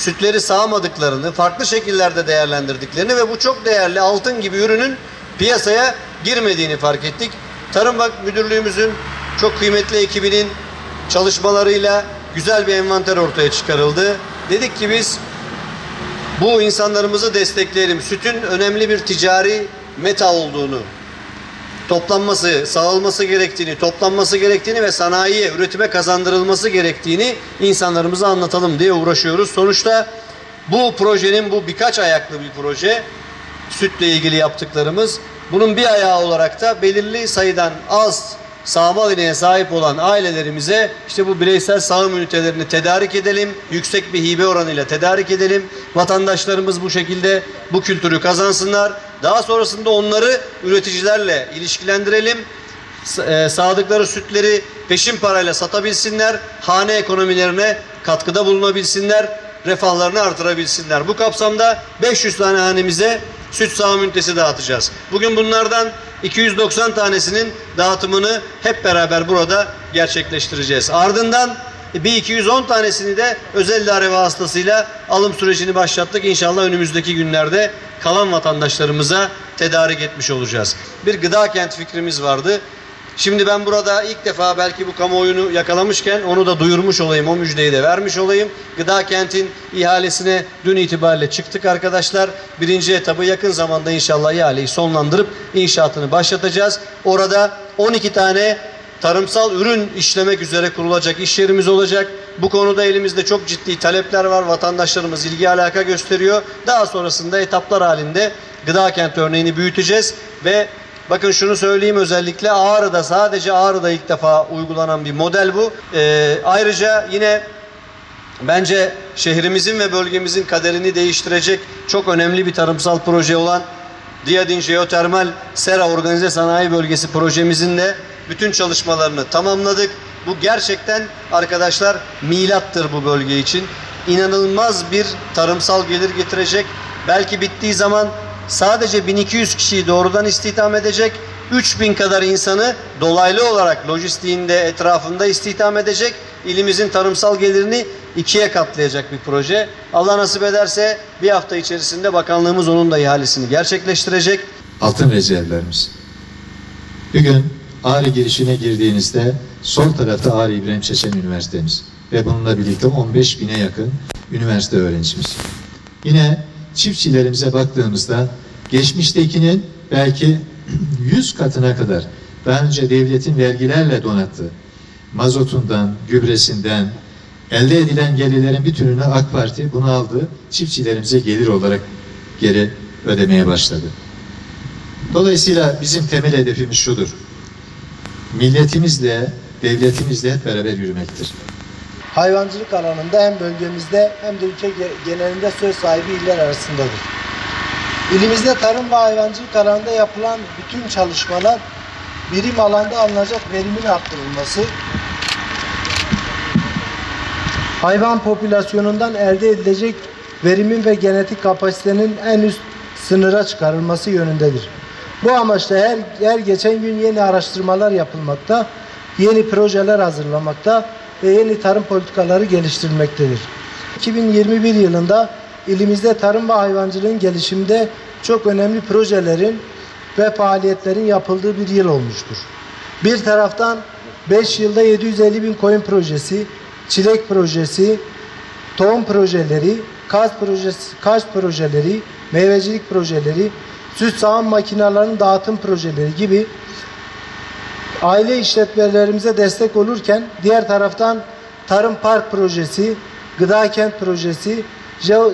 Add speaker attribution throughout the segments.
Speaker 1: sütleri sağmadıklarını, farklı şekillerde değerlendirdiklerini ve bu çok değerli altın gibi ürünün piyasaya girmediğini fark ettik. Tarım Müdürlüğümüzün çok kıymetli ekibinin çalışmalarıyla güzel bir envanter ortaya çıkarıldı. Dedik ki biz bu insanlarımızı destekleyelim. Sütün önemli bir ticari meta olduğunu, toplanması, sağılması gerektiğini, toplanması gerektiğini ve sanayiye, üretime kazandırılması gerektiğini insanlarımıza anlatalım diye uğraşıyoruz. Sonuçta bu projenin, bu birkaç ayaklı bir proje, sütle ilgili yaptıklarımız, bunun bir ayağı olarak da belirli sayıdan az sağmal ineğe sahip olan ailelerimize işte bu bireysel sağım ünitelerini tedarik edelim, yüksek bir hibe oranıyla tedarik edelim. Vatandaşlarımız bu şekilde bu kültürü kazansınlar. Daha sonrasında onları üreticilerle ilişkilendirelim. Sağdıkları sütleri peşin parayla satabilsinler, hane ekonomilerine katkıda bulunabilsinler, refahlarını artırabilsinler. Bu kapsamda 500 tane hanemize süt sağım ünitesi dağıtacağız. Bugün bunlardan 290 tanesinin dağıtımını hep beraber burada gerçekleştireceğiz. Ardından bir 210 tanesini de özel idare vasıtasıyla alım sürecini başlattık. İnşallah önümüzdeki günlerde kalan vatandaşlarımıza tedarik etmiş olacağız. Bir gıda kent fikrimiz vardı. Şimdi ben burada ilk defa belki bu kamuoyunu yakalamışken onu da duyurmuş olayım, o müjdeyi de vermiş olayım. Gıda kentin ihalesine dün itibariyle çıktık arkadaşlar. Birinci etabı yakın zamanda inşallah ihaleyi sonlandırıp inşaatını başlatacağız. Orada 12 tane tarımsal ürün işlemek üzere kurulacak iş yerimiz olacak. Bu konuda elimizde çok ciddi talepler var. Vatandaşlarımız ilgi alaka gösteriyor. Daha sonrasında etaplar halinde gıda kent örneğini büyüteceğiz ve bakın şunu söyleyeyim, özellikle Ağrı'da, sadece Ağrı'da ilk defa uygulanan bir model bu. Ayrıca yine bence şehrimizin ve bölgemizin kaderini değiştirecek çok önemli bir tarımsal proje olan Diyadin Jeotermal Sera Organize Sanayi Bölgesi projemizin de bütün çalışmalarını tamamladık. Bu gerçekten arkadaşlar milattır bu bölge için. İnanılmaz bir tarımsal gelir getirecek. Belki bittiği zaman sadece 1200 kişiyi doğrudan istihdam edecek, 3000 kadar insanı dolaylı olarak lojistiğinde, etrafında istihdam edecek, ilimizin tarımsal gelirini 2'ye katlayacak bir proje. Allah nasip ederse bir hafta içerisinde bakanlığımız onun da ihalesini gerçekleştirecek.
Speaker 2: Altın rezervlerimiz. Bugün Ağrı girişine girdiğinizde sol tarafta Ağrı İbrahim Çeçen Üniversitemiz ve bununla birlikte 15.000'e yakın üniversite öğrencimiz. Yine çiftçilerimize baktığımızda geçmiştekinin belki 100 katına kadar daha önce devletin vergilerle donattığı mazotundan, gübresinden elde edilen gelirlerin bir türünü AK Parti bunu aldı, çiftçilerimize gelir olarak geri ödemeye başladı. Dolayısıyla bizim temel hedefimiz şudur: milletimizle, devletimizle hep beraber yürümektir.
Speaker 3: Hayvancılık alanında hem bölgemizde hem de ülke genelinde söz sahibi iller arasındadır. İlimizde tarım ve hayvancılık alanında yapılan bütün çalışmalar birim alanda alınacak verimin arttırılması, hayvan popülasyonundan elde edilecek verimin ve genetik kapasitenin en üst sınıra çıkarılması yönündedir. Bu amaçla her geçen gün yeni araştırmalar yapılmakta, yeni projeler hazırlamakta ve yeni tarım politikaları geliştirilmektedir. 2021 yılında ilimizde tarım ve hayvancılığın gelişiminde çok önemli projelerin ve faaliyetlerin yapıldığı bir yıl olmuştur. Bir taraftan 5 yılda 750.000 koyun projesi, çilek projesi, tohum projeleri, kaz projeleri, meyvecilik projeleri, süt sağım makinelerinin dağıtım projeleri gibi aile işletmelerimize destek olurken diğer taraftan tarım park projesi, gıda kent projesi,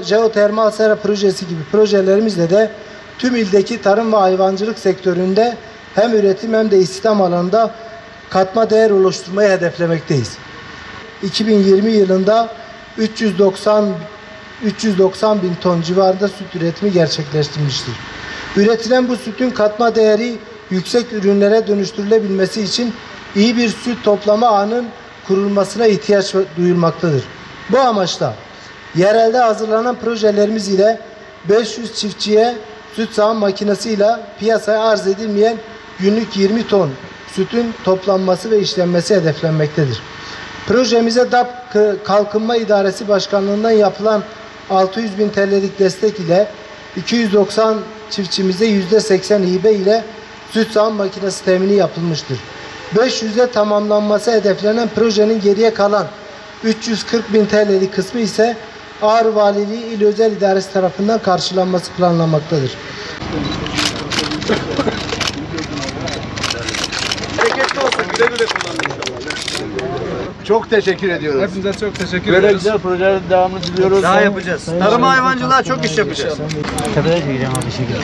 Speaker 3: jeotermal sera projesi gibi projelerimizle de tüm ildeki tarım ve hayvancılık sektöründe hem üretim hem de istihdam alanında katma değer oluşturmayı hedeflemekteyiz. 2020 yılında 390 bin ton civarında süt üretimi gerçekleştirmiştir. Üretilen bu sütün katma değeri yüksek ürünlere dönüştürülebilmesi için iyi bir süt toplama ağının kurulmasına ihtiyaç duyulmaktadır. Bu amaçla yerelde hazırlanan projelerimiz ile 500 çiftçiye süt sağım makinesiyle piyasaya arz edilmeyen günlük 20 ton sütün toplanması ve işlenmesi hedeflenmektedir. Projemize DAP Kalkınma İdaresi Başkanlığı'ndan yapılan 600.000 TL'lik destek ile 290 çiftçimize %80 hibe ile süt sağım makinesi temini yapılmıştır. 500'e tamamlanması hedeflenen projenin geriye kalan 340.000 TL'lik kısmı ise Ağrı Valiliği İl Özel İdaresi tarafından karşılanması planlanmaktadır.
Speaker 1: Bereketli olsun. Güle güle kullanın inşallah.
Speaker 4: Çok teşekkür ediyoruz.
Speaker 5: Hepinize çok teşekkür
Speaker 4: Böyle
Speaker 5: ederiz.
Speaker 4: güzel projelerin devamını diliyoruz.
Speaker 1: Daha yapacağız. Tarıma hayvancılığa çok iş yapacağız.
Speaker 6: Tepede çekeceğim abi şekilde.